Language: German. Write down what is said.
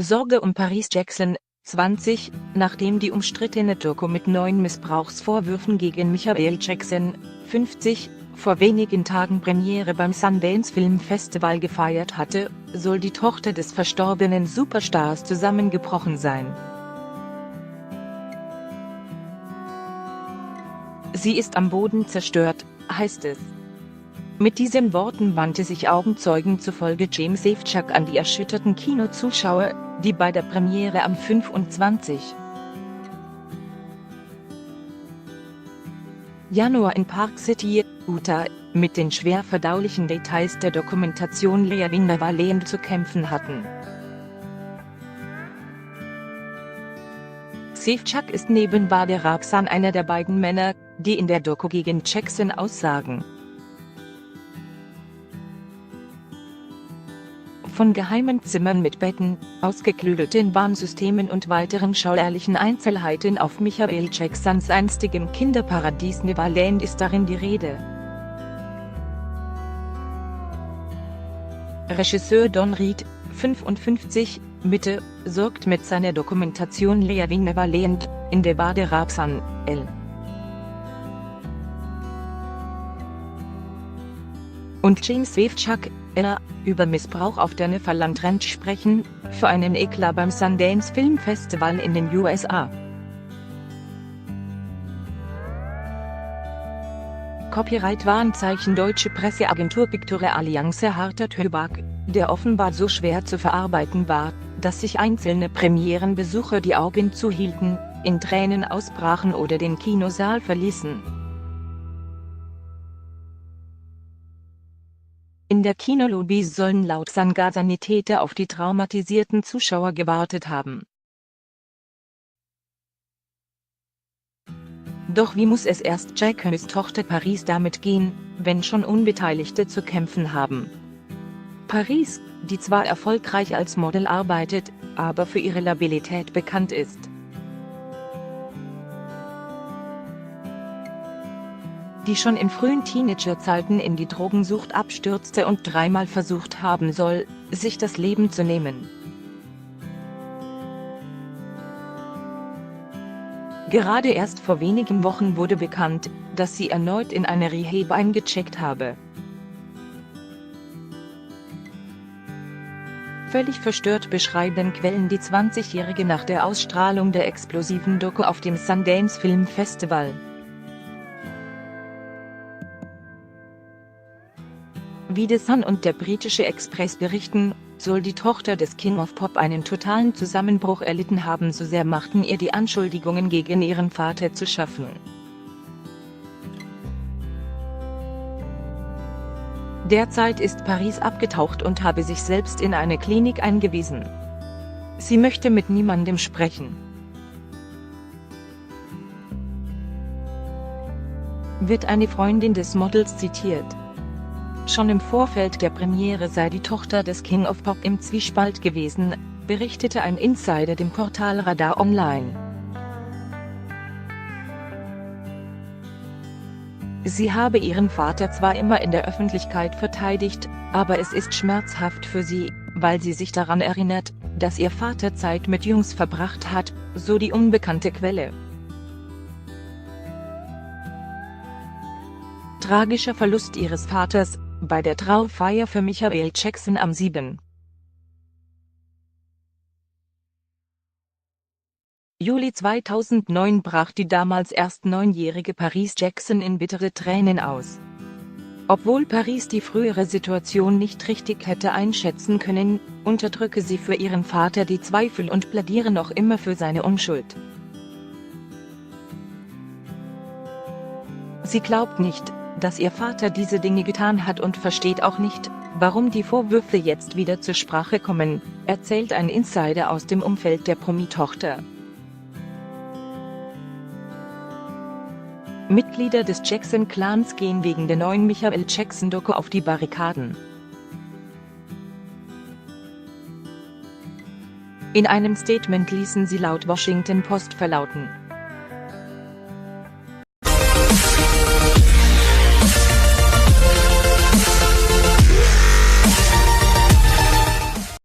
Sorge um Paris Jackson, 20, nachdem die umstrittene Doku mit 9 Missbrauchsvorwürfen gegen Michael Jackson, 50, vor wenigen Tagen Premiere beim Sundance Film Festival gefeiert hatte, soll die Tochter des verstorbenen Superstars zusammengebrochen sein. Sie ist am Boden zerstört, heißt es. Mit diesen Worten wandte sich Augenzeugen zufolge James Safechuck an die erschütterten Kinozuschauer, die bei der Premiere am 25. Januar in Park City, Utah, mit den schwer verdaulichen Details der Dokumentation Living Neverland zu kämpfen hatten. Safechuck ist neben Wade Rabsan einer der beiden Männer, die in der Doku gegen Jackson aussagen. Von geheimen Zimmern mit Betten, ausgeklügelten Warnsystemen und weiteren schauerlichen Einzelheiten auf Michael Jacksons einstigem Kinderparadies Neverland ist darin die Rede. Regisseur Don Reed, 55, Mitte, sorgt mit seiner Dokumentation Living Neverland, in der Wade Rabsan, L. und James Safechuck, über Missbrauch auf der Neverland Ranch sprechen, für einen Eklat beim Sundance Film Festival in den USA. Copyright-Warnzeichen Deutsche Presseagentur Picture Alliance harter Tobak, der offenbar so schwer zu verarbeiten war, dass sich einzelne Premierenbesucher die Augen zuhielten, in Tränen ausbrachen oder den Kinosaal verließen. In der Kinolobby sollen laut Sangha-Sanitäter auf die traumatisierten Zuschauer gewartet haben. Doch wie muss es erst Jacksons Tochter Paris damit gehen, wenn schon Unbeteiligte zu kämpfen haben? Paris, die zwar erfolgreich als Model arbeitet, aber für ihre Labilität bekannt ist. Die schon in frühen Teenagerzeiten in die Drogensucht abstürzte und dreimal versucht haben soll, sich das Leben zu nehmen. Gerade erst vor wenigen Wochen wurde bekannt, dass sie erneut in eine Rehab eingecheckt habe. Völlig verstört beschreiben Quellen die 20-Jährige nach der Ausstrahlung der explosiven Doku auf dem Sundance Film Festival. Wie The Sun und der britische Express berichten, soll die Tochter des King of Pop einen totalen Zusammenbruch erlitten haben, so sehr machten ihr die Anschuldigungen gegen ihren Vater zu schaffen. Derzeit ist Paris abgetaucht und habe sich selbst in eine Klinik eingewiesen. Sie möchte mit niemandem sprechen. Wird eine Freundin des Models zitiert. Schon im Vorfeld der Premiere sei die Tochter des King of Pop im Zwiespalt gewesen, berichtete ein Insider dem Portal Radar Online. Sie habe ihren Vater zwar immer in der Öffentlichkeit verteidigt, aber es ist schmerzhaft für sie, weil sie sich daran erinnert, dass ihr Vater Zeit mit Jungs verbracht hat, so die unbekannte Quelle. Tragischer Verlust ihres Vaters, bei der Trauerfeier für Michael Jackson am 7. Juli 2009 brach die damals erst 9-jährige Paris Jackson in bittere Tränen aus. Obwohl Paris die frühere Situation nicht richtig hätte einschätzen können, unterdrücke sie für ihren Vater die Zweifel und plädiere noch immer für seine Unschuld. Sie glaubt nicht, dass ihr Vater diese Dinge getan hat und versteht auch nicht, warum die Vorwürfe jetzt wieder zur Sprache kommen, erzählt ein Insider aus dem Umfeld der Promi-Tochter. Mitglieder des Jackson-Clans gehen wegen der neuen Michael Jackson-Doku auf die Barrikaden. In einem Statement ließen sie laut Washington Post verlauten: